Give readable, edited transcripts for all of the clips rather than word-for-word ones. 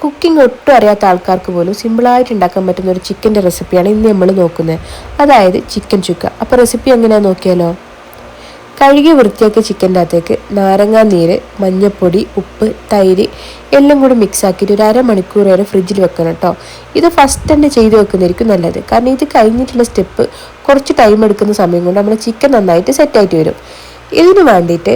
Cooking ഒട്ടും അറിയാത്ത ആൾക്കാർക്ക് പോലും സിമ്പിളായിട്ട് ഉണ്ടാക്കാൻ പറ്റുന്ന ഒരു ചിക്കൻ്റെ റെസിപ്പിയാണ് ഇന്ന് നമ്മൾ നോക്കുന്നത്, അതായത് ചിക്കൻ ചുക്ക. അപ്പോൾ റെസിപ്പി എങ്ങനെയാണെന്ന് നോക്കിയാലോ. കഴുകി വൃത്തിയാക്കിയ ചിക്കൻ്റെ അകത്തേക്ക് നാരങ്ങാ നീര്, മഞ്ഞൾപ്പൊടി, ഉപ്പ്, തൈര് എല്ലാം കൂടി മിക്സ് ആക്കിയിട്ട് ഒരു അരമണിക്കൂർ വരെ ഫ്രിഡ്ജിൽ വെക്കണം കേട്ടോ. ഇത് ഫസ്റ്റ് തന്നെ ചെയ്ത് വെക്കുന്നതായിരിക്കും നല്ലത്, കാരണം ഇത് കഴിഞ്ഞിട്ടുള്ള സ്റ്റെപ്പ് കുറച്ച് ടൈം എടുക്കുന്ന സമയം കൊണ്ട് നമ്മുടെ ചിക്കൻ നന്നായിട്ട് സെറ്റായിട്ട് വരും. ഇതിന് വേണ്ടിയിട്ട്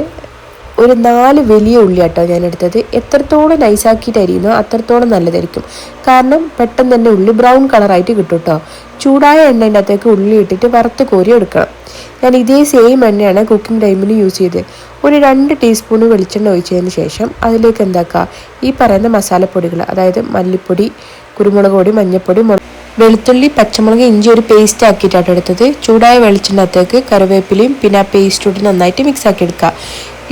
ഒരു 4 വലിയ ഉള്ളി കേട്ടോ ഞാൻ എടുത്തത്. എത്രത്തോളം നൈസാക്കിയിട്ട് അരിയുന്നോ അത്രത്തോളം നല്ലതായിരിക്കും, കാരണം പെട്ടെന്ന് തന്നെ ഉള്ളി ബ്രൗൺ കളറായിട്ട് കിട്ടും കേട്ടോ. ചൂടായ എണ്ണേൻ്റെ അകത്തേക്ക് ഉള്ളി ഇട്ടിട്ട് വറുത്ത് കോരി എടുക്കണം. ഞാൻ ഇതേ സെയിം എണ്ണയാണ് കുക്കിംഗ് ടൈമിൽ യൂസ് ചെയ്തത്. ഒരു 2 ടീസ്പൂൺ വെളിച്ചെണ്ണ ഒഴിച്ചതിന് ശേഷം അതിലേക്ക് എന്താക്കുക, ഈ പറയുന്ന മസാലപ്പൊടികൾ, അതായത് മല്ലിപ്പൊടി, കുരുമുളക് പൊടി, മഞ്ഞൾപ്പൊടി, വെളുത്തുള്ളി, പച്ചമുളക്, ഇഞ്ചി ഒരു പേസ്റ്റ് ആക്കിയിട്ടാണ് എടുത്തത്. ചൂടായ വെളിച്ചെണ്ണത്തേക്ക് കറിവേപ്പിലയും പിന്നെ ആ പേസ്റ്റ് ഇട്ട് നന്നായിട്ട് മിക്സ് ആക്കി എടുക്കുക.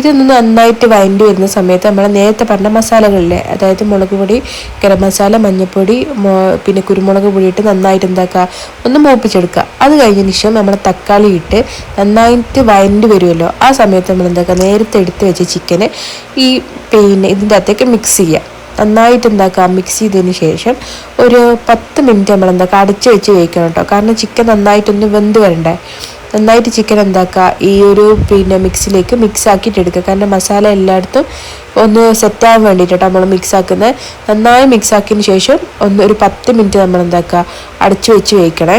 ഇതൊന്ന് നന്നായിട്ട് വഴണ്ടി വരുന്ന സമയത്ത് നമ്മൾ നേരത്തെ പറഞ്ഞ മസാലകളിലെ, അതായത് മുളക് പൊടി, ഗരം മസാല, മഞ്ഞൾപ്പൊടി, പിന്നെ കുരുമുളക് പൊടി ഇട്ട് നന്നായിട്ട് എന്താക്കുക, ഒന്ന് മൂപ്പിച്ചെടുക്കുക. അത് കഴിഞ്ഞതിന് ശേഷം നമ്മൾ തക്കാളി ഇട്ട് നന്നായിട്ട് വഴണ്ടി വരുമല്ലോ, ആ സമയത്ത് നമ്മൾ എന്താക്കുക, നേരത്തെ എടുത്ത് വെച്ച ചിക്കന് ഈ പിന്നെ ഇതിൻ്റെ അകത്തേക്ക് മിക്സ് ചെയ്യുക. നന്നായിട്ട് എന്താക്കുക, മിക്സ് ചെയ്തതിന് ശേഷം ഒരു 10 മിനിറ്റ് നമ്മൾ എന്താക്കുക അടച്ച് വെച്ച് വേവിക്കണം കേട്ടോ, കാരണം ചിക്കൻ നന്നായിട്ടൊന്ന് വെന്ത് വരണ്ടേ. നന്നായിട്ട് ചിക്കൻ എന്താക്കുക, ഈ ഒരു പിന്നെ മിക്സിലേക്ക് മിക്സ് ആക്കിയിട്ട് എടുക്കുക, കാരണം മസാല എല്ലായിടത്തും ഒന്ന് സെറ്റാകാൻ വേണ്ടിയിട്ടാണ് നമ്മൾ മിക്സ് ആക്കുന്നത്. നന്നായി മിക്സ് ആക്കിയതിന് ശേഷം ഒരു 10 മിനിറ്റ് നമ്മൾ എന്താക്കുക അടച്ചു വെച്ച് വേവിക്കണേ.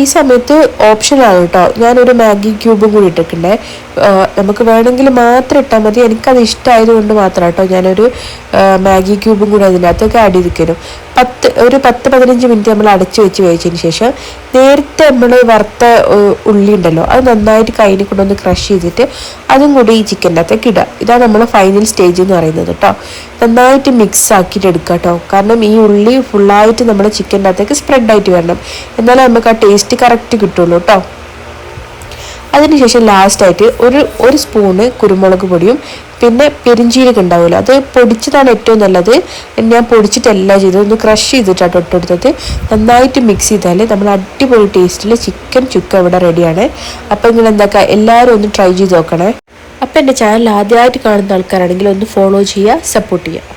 ഈ സമയത്ത് ഓപ്ഷനാണ് കേട്ടോ, ഞാനൊരു മാഗി ക്യൂബും കൂടി ഇട്ടിട്ടുണ്ടേ. നമുക്ക് വേണമെങ്കിൽ മാത്രം ഇട്ടാൽ മതി, എനിക്കത് ഇഷ്ടമായതുകൊണ്ട് മാത്രം കേട്ടോ ഞാനൊരു മാഗി ക്യൂബും കൂടി അതിനകത്തൊക്കെ ആഡ് ചെയ്തിരിക്കണം. ഒരു 10-15 മിനിറ്റ് നമ്മൾ അടച്ചു വെച്ച് വേവിച്ചതിന് ശേഷം നേരത്തെ നമ്മൾ വറുത്ത ഉള്ളി ഉണ്ടല്ലോ, അത് നന്നായിട്ട് കയ്യിൽ കൊണ്ടൊന്ന് ക്രഷ് ചെയ്തിട്ട് അതും കൂടി ഈ ചിക്കൻ്റെ അകത്തേക്ക് ഇടുക. ഇതാണ് നമ്മൾ ഫൈനൽ സ്റ്റേജ് എന്ന് പറയുന്നത് കേട്ടോ. നന്നായിട്ട് മിക്സ് ആക്കിയിട്ട് എടുക്കുക കേട്ടോ, കാരണം ഈ ഉള്ളി ഫുള്ളായിട്ട് നമ്മുടെ ചിക്കൻ്റെ അകത്തേക്ക് സ്പ്രെഡായിട്ട് വരണം, എന്നാലേ നമുക്ക് ആ ടേസ്റ്റ് കറക്റ്റ് കിട്ടുള്ളൂ കേട്ടോ. അതിനുശേഷം ലാസ്റ്റായിട്ട് ഒരു സ്പൂണ് കുരുമുളക് പൊടിയും പിന്നെ പെരിഞ്ചീരകം ഉണ്ടാവുമല്ലോ, അത് പൊടിച്ചതാണ് ഏറ്റവും നല്ലത്. ഞാൻ പൊടിച്ചിട്ടല്ല ചെയ്തത്, ഒന്ന് ക്രഷ് ചെയ്തിട്ടാണ് തൊട്ടെടുത്തത്. നന്നായിട്ട് മിക്സ് ചെയ്താൽ നമ്മൾ അടിപൊളി ടേസ്റ്റിൽ ചിക്കൻ ചുക്ക ഇവിടെ റെഡിയാണ്. അപ്പോൾ നിങ്ങൾ എന്താക്കുക, എല്ലാവരും ഒന്ന് ട്രൈ ചെയ്ത് നോക്കണേ. അപ്പോൾ എൻ്റെ ചാനൽ ആദ്യമായിട്ട് കാണുന്ന ആൾക്കാരാണെങ്കിൽ ഒന്ന് ഫോളോ ചെയ്യുക, സപ്പോർട്ട് ചെയ്യുക.